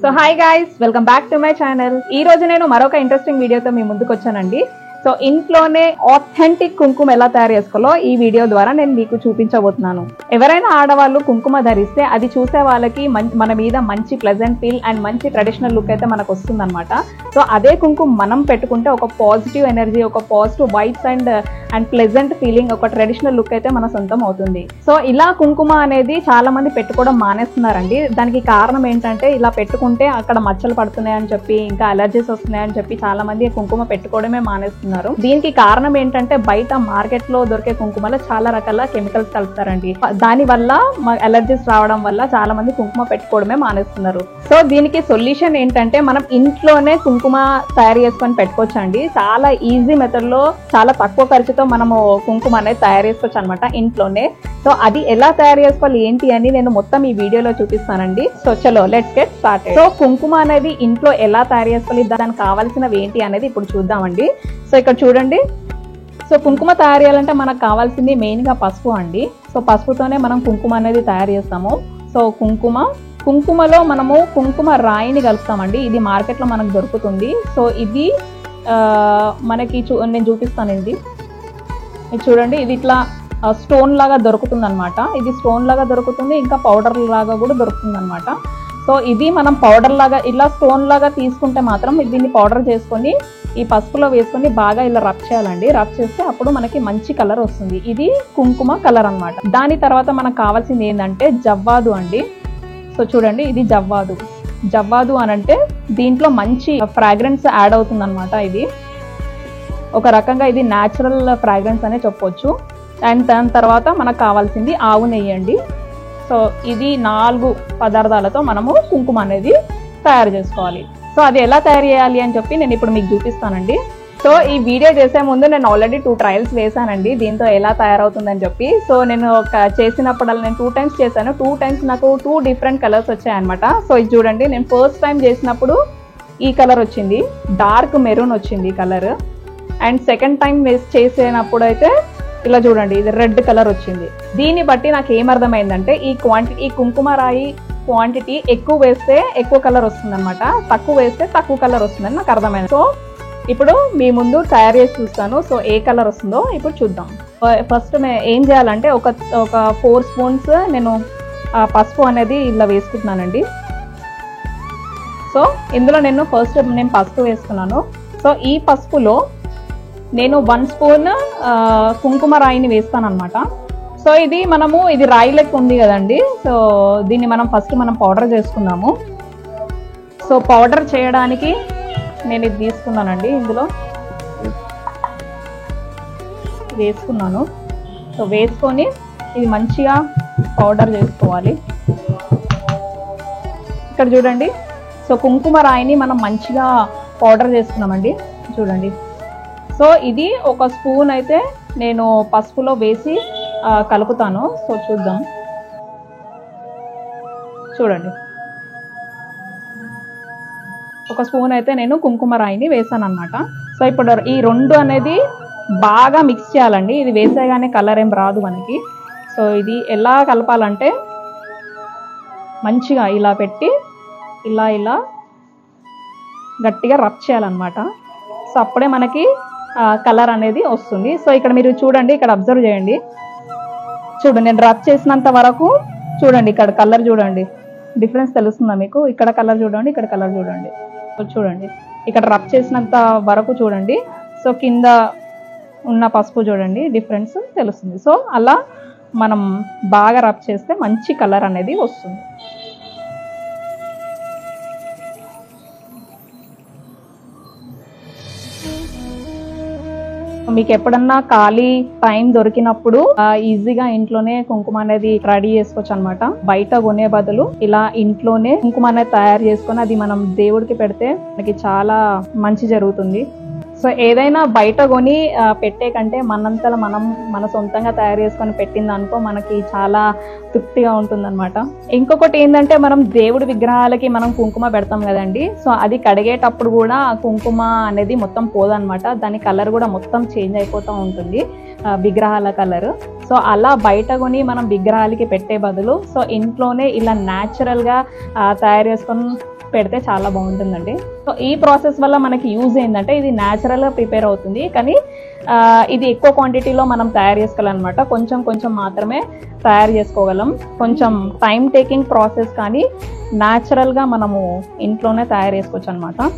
So hi guys, welcome back to my channel. ఈ రోజు నేను మరొక ఇంట్రెస్టింగ్ వీడియోతో మీ ముందుకు వచ్చానండి. సో ఇంట్లోనే ఆథెంటిక్ కుంకుమ ఎలా తయారు చేసుకోవాలో ఈ వీడియో ద్వారా నేను మీకు చూపించబోతున్నాను. ఎవరైనా ఆడవాళ్ళు కుంకుమ ధరిస్తే అది చూసే వాళ్ళకి మన మీద మంచి ప్లెజెంట్ ఫీల్ అండ్ మంచి ట్రెడిషనల్ లుక్ అయితే మనకు వస్తుందన్నమాట. సో అదే కుంకుమ మనం పెట్టుకుంటే ఒక పాజిటివ్ ఎనర్జీ, ఒక positive vibes and pleasant feeling, ఒక ట్రెడిషనల్ లుక్ అయితే మన సొంతం అవుతుంది. సో ఇలా కుంకుమ అనేది చాలా మంది పెట్టుకోవడం మానేస్తున్నారండి. దానికి కారణం ఏంటంటే ఇలా పెట్టుకుంటే అక్కడ మచ్చలు పడుతున్నాయని చెప్పి, ఇంకా అలర్జీస్ వస్తున్నాయని చెప్పి చాలా మంది కుంకుమ పెట్టుకోవడమే మానేస్తున్నారు. దీనికి కారణం ఏంటంటే బయట మార్కెట్ లో దొరికే కుంకుమలో చాలా రకాల కెమికల్స్ కలుపుతారండి. దాని వల్ల అలర్జీస్ రావడం వల్ల చాలా మంది కుంకుమ పెట్టుకోవడమే మానేస్తున్నారు. సో దీనికి సొల్యూషన్ ఏంటంటే మనం ఇంట్లోనే కుంకుమ తయారు చేసుకొని పెట్టుకోవచ్చు అండి. చాలా ఈజీ మెథడ్ లో చాలా తక్కువ ఖర్చుతో మనము కుంకుమ అనేది తయారు చేసుకోవచ్చు అనమాట ఇంట్లోనే. సో అది ఎలా తయారు చేసుకోవాలి ఏంటి అని నేను మొత్తం ఈ వీడియోలో చూపిస్తానండి. సో చలో లెట్స్ గెట్ స్టార్టెడ్. సో కుంకుమ అనేది ఇంట్లో ఎలా తయారు చేసుకోవాలి, దానికి కావాల్సినవి ఏంటి అనేది ఇప్పుడు చూద్దామండి. సో ఇక్కడ చూడండి. సో కుంకుమ తయారు చేయాలంటే మనకు కావాల్సింది మెయిన్ గా పసుపు అండి. సో పసుపుతోనే మనం కుంకుమ అనేది తయారు చేస్తాము. సో కుంకుమలో మనము కుంకుమ రాయిని కలుపుతామండి. ఇది మార్కెట్ లో మనకు దొరుకుతుంది. సో ఇది మనకి నేను చూపిస్తాను. ఇది చూడండి, ఇది ఇట్లా స్టోన్ లాగా దొరుకుతుంది అనమాట. ఇది స్టోన్ లాగా దొరుకుతుంది, ఇంకా పౌడర్ లాగా కూడా దొరుకుతుంది అనమాట. సో ఇది మనం పౌడర్ లాగా ఇలా స్టోన్ లాగా తీసుకుంటే మాత్రం దీన్ని పౌడర్ చేసుకొని ఈ పసుపులో వేసుకొని బాగా ఇలా రబ్ చేయాలండి. రబ్ చేస్తే అప్పుడు మనకి మంచి కలర్ వస్తుంది. ఇది కుంకుమ కలర్ అనమాట. దాని తర్వాత మనకు కావాల్సింది ఏంటంటే జవ్వాదు అండి. సో చూడండి, ఇది జవ్వాదు అని అంటే దీంట్లో మంచి ఫ్రాగ్రెన్స్ యాడ్ అవుతుంది అనమాట. ఇది ఒక రకంగా ఇది న్యాచురల్ ఫ్రాగ్రెన్స్ అనే చెప్పొచ్చు. అండ్ దాని తర్వాత మనకు కావాల్సింది ఆవు నెయ్యి అండి. సో ఇది 4 పదార్థాలతో మనము కుంకుమ అనేది తయారు చేసుకోవాలి. సో అది ఎలా తయారు చేయాలి అని చెప్పి నేను ఇప్పుడు మీకు చూపిస్తానండి. సో ఈ వీడియో చేసే ముందు నేను ఆల్రెడీ 2 ట్రయల్స్ వేసానండి దీంతో ఎలా తయారవుతుందని చెప్పి. సో నేను చేసినప్పుడల్లా నేను 2 టైమ్స్ చేశాను. 2 టైమ్స్ నాకు 2 డిఫరెంట్ కలర్స్ వచ్చాయన్నమాట. సో ఇది చూడండి, నేను ఫస్ట్ టైం చేసినప్పుడు ఈ కలర్ వచ్చింది, డార్క్ మెరూన్ వచ్చింది కలర్. అండ్ సెకండ్ టైం చేసినప్పుడు అయితే ఇలా చూడండి, ఇది రెడ్ కలర్ వచ్చింది. దీన్ని బట్టి నాకు ఏమర్థమైందంటే ఈ కుంకుమ రాయి క్వాంటిటీ ఎక్కువ వేస్తే ఎక్కువ కలర్ వస్తుంది అనమాట, తక్కువ వేస్తే తక్కువ కలర్ వస్తుందని నాకు అర్థమైంది. సో ఇప్పుడు మీ ముందు తయారు చేసి చూస్తాను. సో ఏ కలర్ వస్తుందో ఇప్పుడు చూద్దాం. ఫస్ట్ ఏం చేయాలంటే ఒక 4 స్పూన్స్ నేను పసుపు అనేది ఇలా వేసుకుంటున్నానండి. సో ఇందులో నేను పసుపు వేసుకున్నాను. సో ఈ పసుపులో నేను 1 స్పూన్ కుంకుమ రాయిని వేస్తాను అనమాట. సో ఇది రాయి లెక్క ఉంది కదండి. సో దీన్ని మనం పౌడర్ చేసుకుందాము. సో పౌడర్ చేయడానికి నేను ఇది తీసుకున్నానండి. ఇందులో వేసుకున్నాను. సో వేసుకొని ఇది మంచిగా పౌడర్ చేసుకోవాలి. ఇక్కడ చూడండి, సో కుంకుమ రాయిని మనం మంచిగా పౌడర్ చేసుకున్నామండి. చూడండి, సో ఇది 1 స్పూన్ అయితే నేను పసుపులో వేసి కలుపుతాను. సో చూద్దాం. చూడండి, 1 స్పూన్ అయితే నేను కుంకుమ రాయిని వేసాను అనమాట. సో ఇప్పుడు ఈ 2 అనేది బాగా మిక్స్ చేయాలండి. ఇది వేసేగానే కలర్ ఏం రాదు మనకి. సో ఇది ఎలా కలపాలంటే మంచిగా ఇలా పెట్టి ఇలా గట్టిగా రబ్ చేయాలన్నమాట. సో అప్పుడే మనకి కలర్ అనేది వస్తుంది. సో ఇక్కడ మీరు చూడండి, ఇక్కడ అబ్జర్వ్ చేయండి. చూడండి, నేను రబ్ చేసినంత వరకు చూడండి, ఇక్కడ కలర్ చూడండి, డిఫరెన్స్ తెలుస్తుందా మీకు? ఇక్కడ కలర్ చూడండి, ఇక్కడ కలర్ చూడండి. సో చూడండి, ఇక్కడ రబ్ చేసినంత వరకు చూడండి. సో కింద ఉన్న పసుపు చూడండి, డిఫరెన్స్ తెలుస్తుంది. సో అలా మనం బాగా రబ్ చేస్తే మంచి కలర్ అనేది వస్తుంది. మీకు ఎప్పుడన్నా ఖాళీ టైం దొరికినప్పుడు ఈజీగా ఇంట్లోనే కుంకుమ అనేది రెడీ చేసుకోవచ్చు అనమాట. బయట కొనే బదులు ఇలా ఇంట్లోనే కుంకుమ అనేది తయారు చేసుకొని అది మనం దేవుడికి పెడితే మనకి చాలా మంచి జరుగుతుంది. సో ఏదైనా బయట కొని పెట్టే కంటే మనంతలో మన సొంతంగా తయారు చేసుకొని పెట్టింది అనుకో మనకి చాలా తృప్తిగా ఉంటుంది అనమాట. ఇంకొకటి ఏంటంటే మనం దేవుడి విగ్రహాలకి మనం కుంకుమ పెడతాం కదండి. సో అది కడిగేటప్పుడు కూడా కుంకుమ అనేది మొత్తం పోదనమాట. దాని కలర్ కూడా మొత్తం చేంజ్ అయిపోతూ ఉంటుంది, విగ్రహాల కలర్. సో అలా బయట కొని మనం విగ్రహాలకి పెట్టే బదులు సో ఇంట్లోనే ఇలా న్యాచురల్గా తయారు చేసుకొని పెడితే చాలా బాగుంటుందండి. సో ఈ ప్రాసెస్ వల్ల మనకి యూజ్ ఏంటంటే ఇది న్యాచురల్గా ప్రిపేర్ అవుతుంది, కానీ ఇది ఎక్కువ క్వాంటిటీలో మనం తయారు చేసుకోవాలన్నమాట. కొంచెం కొంచెం మాత్రమే తయారు చేసుకోగలం. కొంచెం టైం టేకింగ్ ప్రాసెస్, కానీ న్యాచురల్గా మనము ఇంట్లోనే తయారు చేసుకోవచ్చు అనమాట.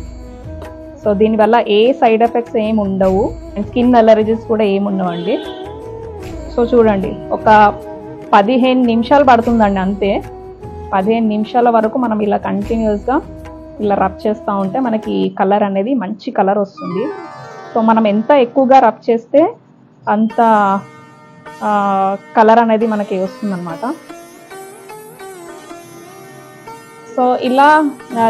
సో దీనివల్ల ఏ సైడ్ ఎఫెక్ట్స్ ఏమి ఉండవు, స్కిన్ అలర్జీస్ కూడా ఏమి ఉండవండి. సో చూడండి, ఒక 15 నిమిషాలు పడుతుందండి అంతే. 15 నిమిషాల వరకు మనం ఇలా కంటిన్యూస్గా ఇలా రబ్ చేస్తూ ఉంటే మనకి కలర్ అనేది మంచి కలర్ వస్తుంది. సో మనం ఎంత ఎక్కువగా రబ్ చేస్తే అంత కలర్ అనేది మనకి వస్తుందన్నమాట. సో ఇలా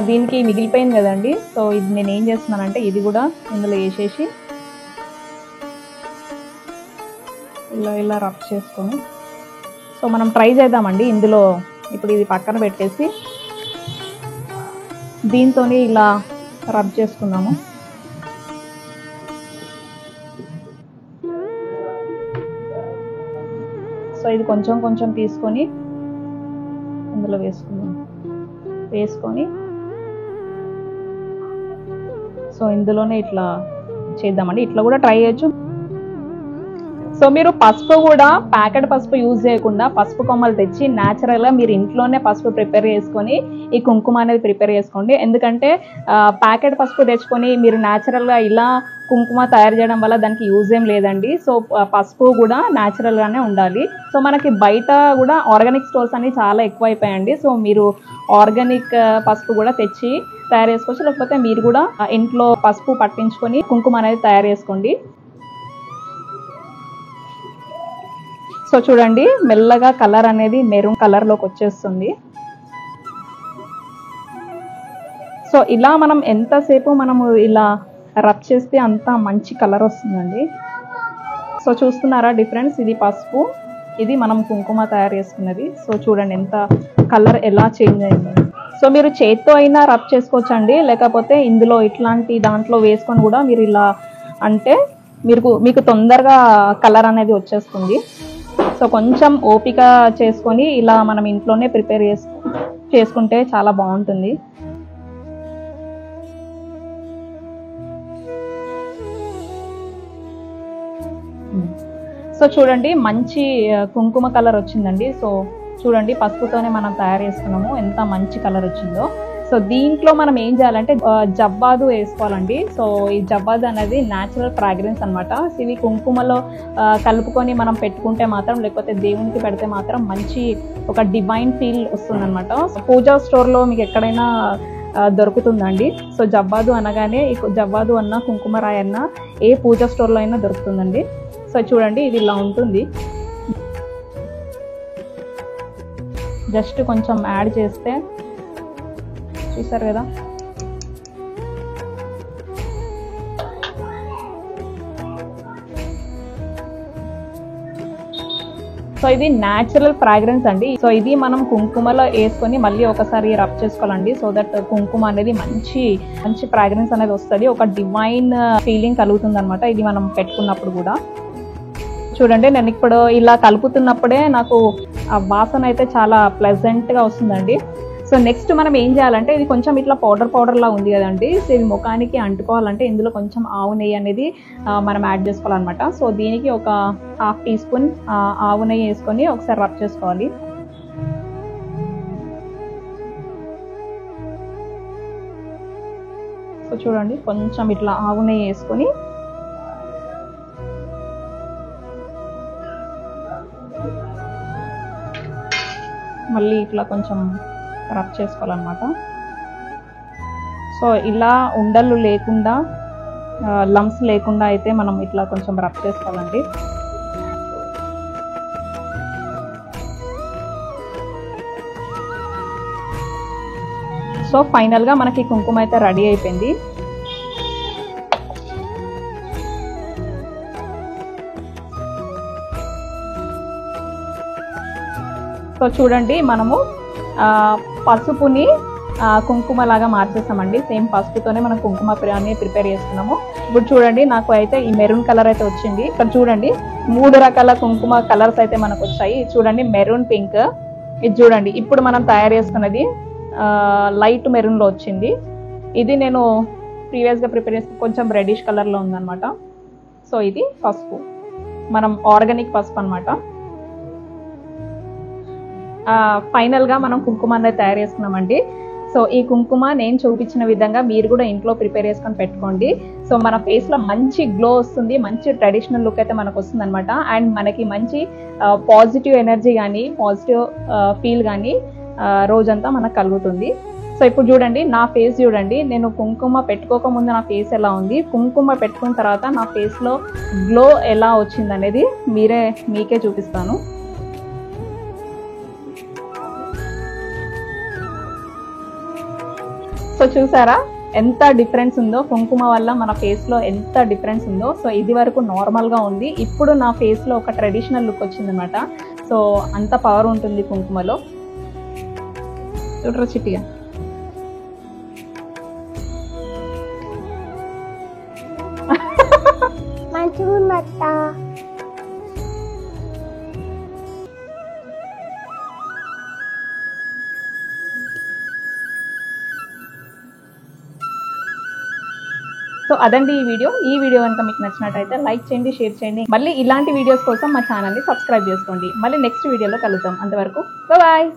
దీనికి మిగిలిపోయింది కదండి. సో ఇది నేను ఏం చేస్తున్నానంటే ఇది కూడా ఇందులో వేసేసి ఇలా ఇలా రబ్ చేసుకొని, సో మనం ట్రై చేద్దామండి. ఇందులో ఇప్పుడు ఇది పక్కన పెట్టేసి దీంతో ఇలా రబ్ చేసుకుందాము. సో ఇది కొంచెం కొంచెం తీసుకొని ఇందులో వేసుకొని సో ఇందులోనే ఇట్లా చేద్దామండి. ఇట్లా కూడా ట్రై చేయొచ్చు. సో మీరు పసుపు కూడా ప్యాకెట్ పసుపు యూజ్ చేయకుండా పసుపు కొమ్మలు తెచ్చి న్యాచురల్గా మీరు ఇంట్లోనే పసుపు ప్రిపేర్ చేసుకొని ఈ కుంకుమ అనేది ప్రిపేర్ చేసుకోండి. ఎందుకంటే ప్యాకెట్ పసుపు తెచ్చుకొని మీరు న్యాచురల్గా ఇలా కుంకుమ తయారు చేయడం వల్ల దానికి యూజ్ ఏం లేదండి. సో పసుపు కూడా న్యాచురల్గానే ఉండాలి. సో మనకి బయట కూడా ఆర్గానిక్ స్టోర్స్ అన్ని చాలా ఎక్కువ అయిపోయాయండి. సో మీరు ఆర్గానిక్ పసుపు కూడా తెచ్చి తయారు చేసుకోవచ్చు, లేకపోతే మీరు కూడా ఇంట్లో పసుపు పట్టించుకొని కుంకుమ అనేది తయారు చేసుకోండి. సో చూడండి, మెల్లగా కలర్ అనేది మెరూన్ కలర్లోకి వచ్చేస్తుంది. సో ఇలా మనం ఎంతసేపు మనము ఇలా రబ్ చేస్తే అంత మంచి కలర్ వస్తుందండి. సో చూస్తున్నారా డిఫరెన్స్? ఇది పసుపు, ఇది మనం కుంకుమ తయారు చేసుకున్నది. సో చూడండి ఎంత కలర్ ఎలా చేంజ్ అయింది. సో మీరు చేత్తో అయినా రబ్ చేసుకోవచ్చండి, లేకపోతే ఇందులో ఇట్లాంటి దాంట్లో వేసుకొని కూడా మీరు ఇలా అంటే మీకు తొందరగా కలర్ అనేది వచ్చేస్తుంది. సో కొంచెం ఓపిక చేసుకొని ఇలా మనం ఇంట్లోనే ప్రిపేర్ చేసుకుంటే చాలా బాగుంటుంది. సో చూడండి, మంచి కుంకుమ కలర్ వచ్చిందండి. సో చూడండి, పసుపుతోనే మనం తయారు చేసుకున్నాము, ఎంత మంచి కలర్ వచ్చిందో. సో దీంట్లో మనం ఏం చేయాలంటే జవ్వాదు వేసుకోవాలండి. సో ఈ జవ్వాదు అనేది న్యాచురల్ ఫ్రాగ్రెన్స్ అనమాట. ఇవి కుంకుమలో కలుపుకొని మనం పెట్టుకుంటే మాత్రం, లేకపోతే దేవునికి పెడితే మాత్రం మంచి ఒక డివైన్ ఫీల్ వస్తుందన్నమాట. పూజా స్టోర్లో మీకు ఎక్కడైనా దొరుకుతుందండి. సో జవ్వాదు అనగానే జవ్వాదు అన్న కుంకుమరాయి అన్న ఏ పూజా స్టోర్లో అయినా దొరుకుతుందండి. సో చూడండి, ఇది ఇలా ఉంటుంది. జస్ట్ కొంచెం యాడ్ చేస్తే చూసారు కదా. సో ఇది న్యాచురల్ ఫ్రాగ్రెన్స్ అండి. సో ఇది మనం కుంకుమలో వేసుకొని మళ్ళీ ఒకసారి రబ్ చేసుకోవాలండి. సో దట్ కుంకుమ అనేది మంచి ఫ్రాగ్రెన్స్ అనేది వస్తుంది, ఒక డివైన్ ఫీలింగ్ కలుగుతుంది అనమాట ఇది మనం పెట్టుకున్నప్పుడు కూడా. చూడండి, నేను ఇప్పుడు ఇలా కలుపుతున్నప్పుడే నాకు ఆ వాసన అయితే చాలా ప్లెజెంట్గా వస్తుందండి. సో నెక్స్ట్ మనం ఏం చేయాలంటే ఇది కొంచెం ఇట్లా పౌడర్ లా ఉంది కదండి. సో ఇది ముఖానికి అంటుకోవాలంటే ఇందులో కొంచెం ఆవు నెయ్యి అనేది మనం యాడ్ చేసుకోవాలన్నమాట. సో దీనికి ఒక 1/2 టీ స్పూన్ ఆవు నెయ్యి వేసుకొని ఒకసారి రబ్ చేసుకోవాలి. సో చూడండి, కొంచెం ఇట్లా ఆవు నెయ్యి వేసుకొని మళ్ళీ ఇట్లా కొంచెం రబ్ చేసుకోవాలన్నమాట. సో ఇలా ఉండలు లేకుండా లంప్స్ లేకుండా అయితే మనం ఇట్లా కొంచెం రబ్ చేసుకోవాలండి. సో ఫైనల్గా మనకి కుంకుమ అయితే రెడీ అయిపోయింది. సో చూడండి, మనము పసుపుని కుంకుమ లాగా మార్చేస్తామండి. సేమ్ పసుపుతోనే మనం కుంకుమ బిర్యానీ ప్రిపేర్ చేసుకున్నాము. ఇప్పుడు చూడండి, నాకు అయితే ఈ మెరూన్ కలర్ అయితే వచ్చింది. ఇక్కడ చూడండి 3 రకాల కుంకుమ కలర్స్ అయితే మనకు వచ్చాయి. చూడండి, మెరూన్, పింక్. ఇది చూడండి, ఇప్పుడు మనం తయారు చేసుకున్నది లైట్ మెరూన్లో వచ్చింది. ఇది నేను ప్రీవియస్గా ప్రిపేర్ చేసిన కొంచెం రెడిష్ కలర్లో ఉందన్నమాట. సో ఇది పసుపు, మనం ఆర్గానిక్ పసుపు అనమాట. ఫైనల్గా మనం కుంకుమ అనేది తయారు చేసుకున్నామండి. సో ఈ కుంకుమ నేను చూపించిన విధంగా మీరు కూడా ఇంట్లో ప్రిపేర్ చేసుకొని పెట్టుకోండి. సో మన ఫేస్లో మంచి గ్లో వస్తుంది, మంచి ట్రెడిషనల్ లుక్ అయితే మనకు వస్తుంది అనమాట. అండ్ మనకి మంచి పాజిటివ్ ఎనర్జీ కానీ పాజిటివ్ ఫీల్ కానీ రోజంతా మనకు కలుగుతుంది. సో ఇప్పుడు చూడండి నా ఫేస్ చూడండి, నేను కుంకుమ పెట్టుకోకముందు నా ఫేస్ ఎలా ఉంది, కుంకుమ పెట్టుకున్న తర్వాత నా ఫేస్లో గ్లో ఎలా వచ్చింది అనేది మీకే చూపిస్తాను. సో చూసారా ఎంత డిఫరెన్స్ ఉందో, కుంకుమ వల్ల మన ఫేస్లో ఎంత డిఫరెన్స్ ఉందో. సో ఇది వరకు నార్మల్గా ఉంది, ఇప్పుడు నా ఫేస్లో ఒక ట్రెడిషనల్ లుక్ వచ్చిందనమాట. సో అంత పవర్ ఉంటుంది కుంకుమలో. చూడరా చిట్టిగా. సో అదండి ఈ వీడియో కనుక మీకు నచ్చినట్టయితే లైక్ చేయండి, షేర్ చేయండి. మళ్ళీ ఇలాంటి వీడియోస్ కోసం మా ఛానల్ని సబ్స్క్రైబ్ చేసుకోండి. మళ్ళీ నెక్స్ట్ వీడియోలో కలుద్దాం. అంతవరకు బాయ్.